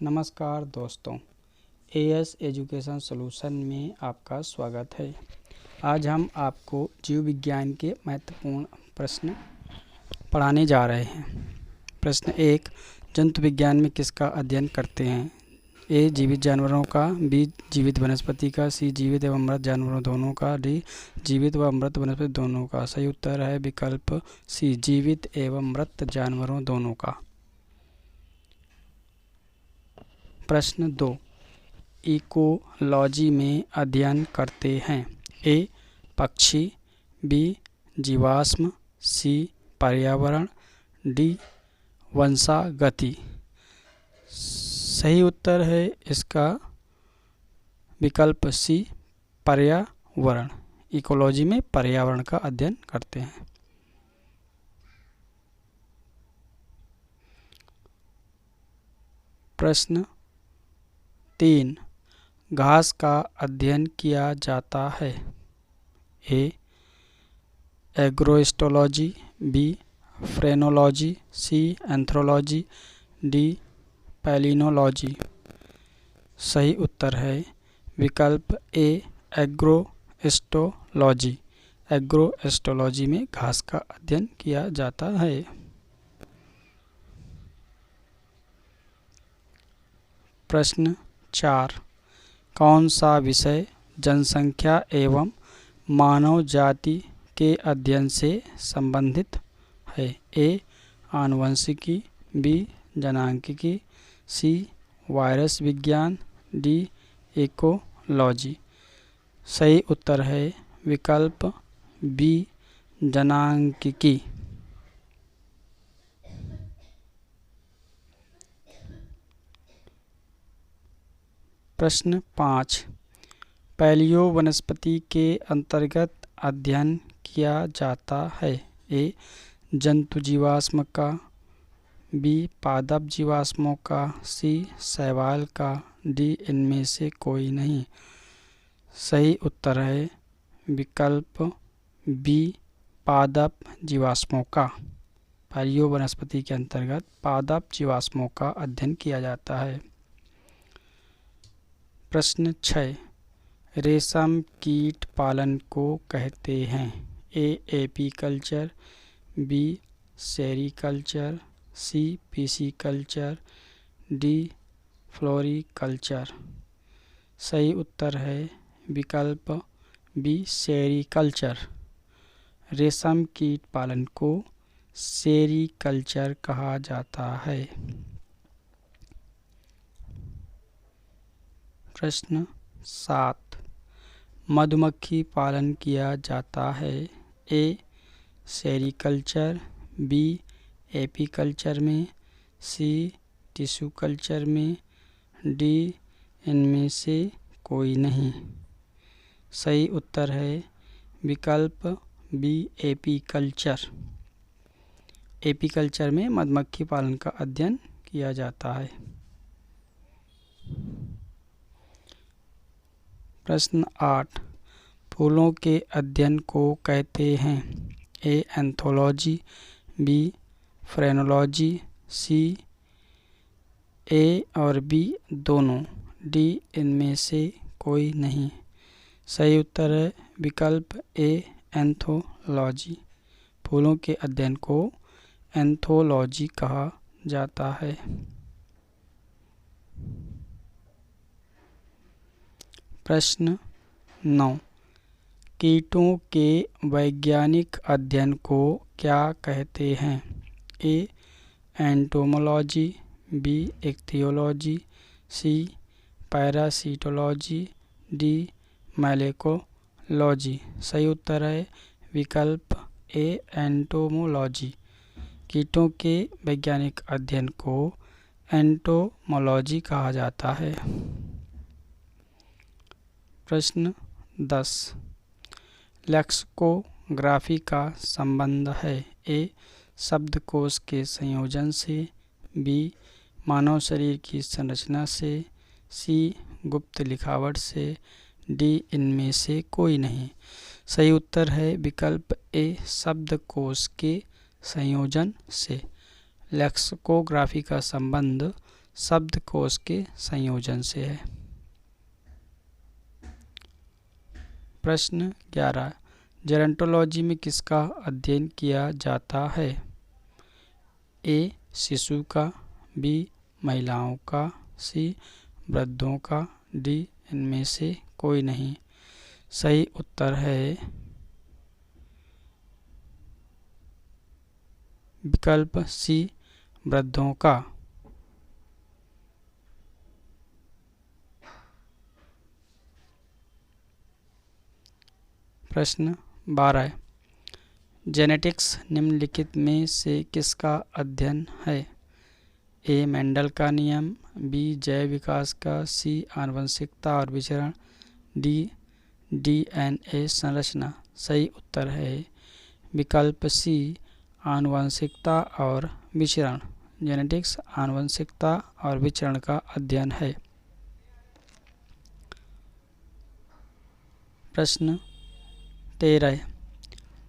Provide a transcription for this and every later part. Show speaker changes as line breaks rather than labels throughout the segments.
नमस्कार दोस्तों, as education solution में आपका स्वागत है। आज हम आपको जीव विज्ञान के महत्वपूर्ण प्रश्न पढ़ाने जा रहे हैं। प्रश्न 1, जंतु विज्ञान में किसका अध्ययन करते हैं? ए, जीवित जानवरों का, बी, जीवित वनस्पति का, सी, जीवित एवं मृत जानवरों दोनों का, डी, जीवित व मृत वनस्पति दोनों का। सही उत्तर है विकल्प सी, जीवित एवं मृत जानवरों दोनों का। प्रश्न 2, इकोलॉजी में अध्ययन करते हैं। ए, पक्षी, बी, जीवाश्म, सी, पर्यावरण, डी, वंशागति। सही उत्तर है इसका विकल्प सी, पर्यावरण। इकोलॉजी में पर्यावरण का अध्ययन करते हैं। प्रश्न 3, घास का अध्ययन किया जाता है। ए, एग्रोहिस्टोलॉजी, बी, फ्रेनोलॉजी, सी, एंथ्रोलॉजी, डी, पैलिनोलॉजी। सही उत्तर है विकल्प ए, एग्रोहिस्टोलॉजी। एग्रोहिस्टोलॉजी में घास का अध्ययन किया जाता है। प्रश्न 4, कौन सा विषय जनसंख्या एवं मानव जाति के अध्ययन से संबंधित है? ए, आनुवंशिकी, बी, जनांकिकी, सी, वायरस विज्ञान, डी, इकोलॉजी। सही उत्तर है विकल्प बी, जनांकिकी। प्रश्न 5, पैलियो वनस्पति के अंतर्गत अध्ययन किया जाता है। ए, जंतु जीवाश्म का, बी, पादप जीवाश्मों का, सी, शैवाल का, डी, इनमें से कोई नहीं। सही उत्तर है विकल्प बी, पादप जीवाश्मों का। पैलियो वनस्पति के अंतर्गत पादप जीवाश्मों का अध्ययन किया जाता है। प्रश्न 6, रेशम कीट पालन को कहते हैं। ए, एपीकल्चर, बी, सेरीकल्चर, सी, पिसीकल्चर, डी, फ्लोरीकल्चर। सही उत्तर है विकल्प बी, सेरीकल्चर। रेशम कीट पालन को सेरीकल्चर कहा जाता है। प्रश्न 7, मधुमक्खी पालन किया जाता है। ए, सेरीकल्चर, बी, एपीकल्चर में, सी, टिश्यू कल्चर में, डी, इनमें से कोई नहीं। सही उत्तर है विकल्प बी, एपीकल्चर। एपीकल्चर में मधुमक्खी पालन का अध्ययन किया जाता है। प्रश्न 8, फूलों के अध्ययन को कहते हैं। ए, एंथोलॉजी, बी, फ्रेनोलॉजी, सी, ए और बी दोनों, डी, इनमें से कोई नहीं। सही उत्तर है विकल्प ए, एंथोलॉजी। फूलों के अध्ययन को एंथोलॉजी कहा जाता है। प्रश्न 9, कीटों के वैज्ञानिक अध्ययन को क्या कहते हैं? ए, एंटोमोलॉजी, बी, इक्थियोलॉजी, सी, पैरासिटोलॉजी, डी, मैलेकोलॉजी। सही उत्तर है विकल्प ए, एंटोमोलॉजी। कीटों के वैज्ञानिक अध्ययन को एंटोमोलॉजी कहा जाता है। प्रश्न 10, लेक्सिकोग्राफी का संबंध है। ए, शब्दकोश के संयोजन से, बी, मानव शरीर की संरचना से, सी, गुप्त लिखावट से, डी, इनमें से कोई नहीं। सही उत्तर है विकल्प ए, शब्दकोश के संयोजन से। लेक्सिकोग्राफी का संबंध शब्दकोश के संयोजन से है। प्रश्न 11, जेरोंटोलॉजी में किसका अध्ययन किया जाता है? ए, शिशु का, बी, महिलाओं का, सी, वृद्धों का, डी, इनमें से कोई नहीं। सही उत्तर है विकल्प सी, वृद्धों का। प्रश्न 12, जेनेटिक्स निम्नलिखित में से किसका अध्ययन है? ए, मेंडल का नियम, बी, जैव विकास का, सी, आनुवंशिकता और विचरण, डी, डीएनए संरचना। सही उत्तर है विकल्प सी, आनुवंशिकता और विचरण। जेनेटिक्स आनुवंशिकता और विचरण का अध्ययन है। प्रश्न 13,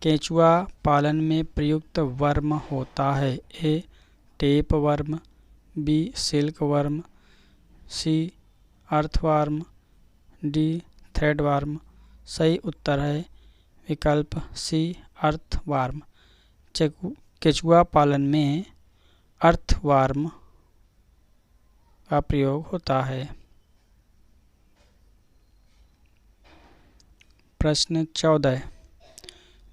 केंचुआ पालन में प्रयुक्त वर्म होता है? A, tape worm, B, silk worm, C, earthworm, D, thread worm. सही उत्तर है विकल्प सी, अर्थवर्म। केंचुआ पालन में अर्थवर्म का प्रयोग होता है। प्रश्न 14,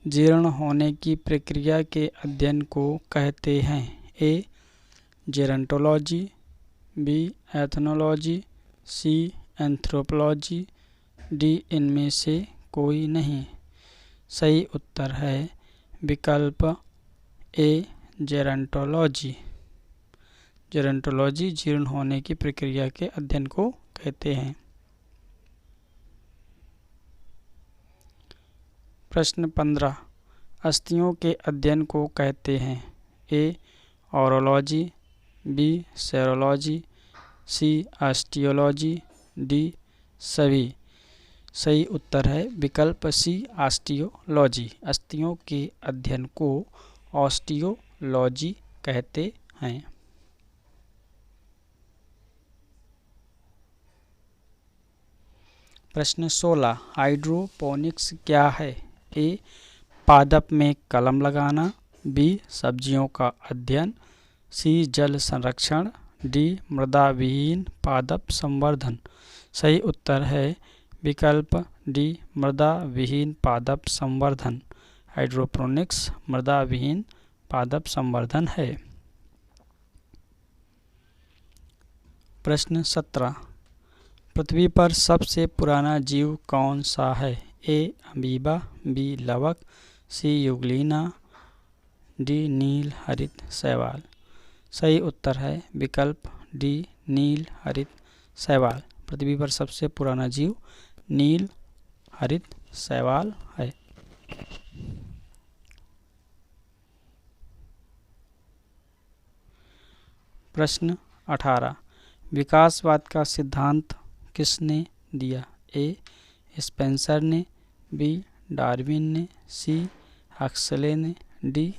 जीर्ण होने की प्रक्रिया के अध्ययन को कहते हैं? ए, जेरोंटोलॉजी, बी, एथनोलॉजी, सी, एंथ्रोपोलॉजी, डी, इनमें से कोई नहीं। सही उत्तर है विकल्प ए, जेरोंटोलॉजी। जेरोंटोलॉजी जीर्ण होने की प्रक्रिया के अध्ययन को कहते हैं। प्रश्न 15, अस्थियों के अध्ययन को कहते हैं? ए, ऑरोलॉजी, बी, सेरोलॉजी, सी, ऑस्टियोलॉजी, डी, सभी। सही उत्तर है विकल्प सी, ऑस्टियोलॉजी। अस्थियों के अध्ययन को ऑस्टियोलॉजी कहते हैं। प्रश्न 16, हाइड्रोपोनिक्स क्या है? ए, पादप में कलम लगाना, बी, सब्जियों का अध्ययन, सी, जल संरक्षण, डी, मृदा विहीन पादप संवर्धन। सही उत्तर है विकल्प डी, मृदा विहीन पादप संवर्धन। हाइड्रोपोनिक्स मृदा विहीन पादप संवर्धन है। प्रश्न 17, पृथ्वी पर सबसे पुराना जीव कौन सा है? ए, अमीबा, बी, लवक, सी, यूग्लिना, डी, नील हरित शैवाल। सही उत्तर है विकल्प डी, नील हरित शैवाल। पृथ्वी पर सबसे पुराना जीव नील हरित शैवाल है। प्रश्न 18, विकासवाद का सिद्धांत किसने दिया? ए, स्पेंसर ने, बी, डार्विन ने, सी, हक्सले ने, डी,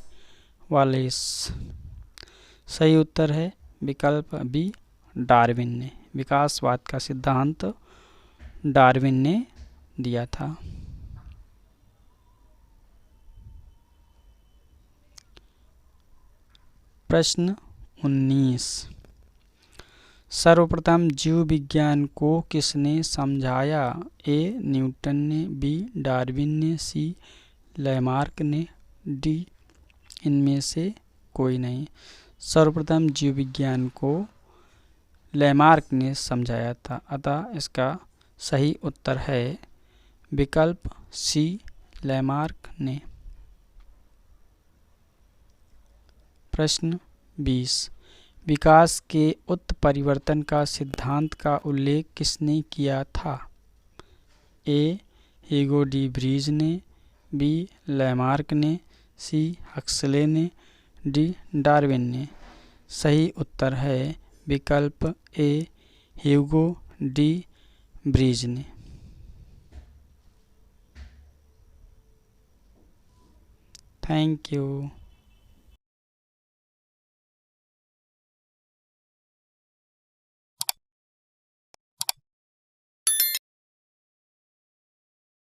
वालेस। सही उत्तर है विकल्प बी, डार्विन ने। विकासवाद का सिद्धांत डार्विन ने दिया था। प्रश्न 19, सर्वप्रथम जीव विज्ञान को किसने समझाया? ए, न्यूटन ने, बी, डार्विन ने, सी, लैमार्क ने, डी, इनमें से कोई नहीं। सर्वप्रथम जीव विज्ञान को लैमार्क ने समझाया था, अतः इसका सही उत्तर है विकल्प सी, लैमार्क ने। प्रश्न 20, विकास के उत्परिवर्तन का सिद्धांत का उल्लेख किसने किया था? ए, ह्यूगो डी ब्रीज ने, बी, लैमार्क ने, सी, हक्सले ने, डी, डार्विन ने। सही उत्तर है विकल्प ए, ह्यूगो डी ब्रीज ने। Thank you.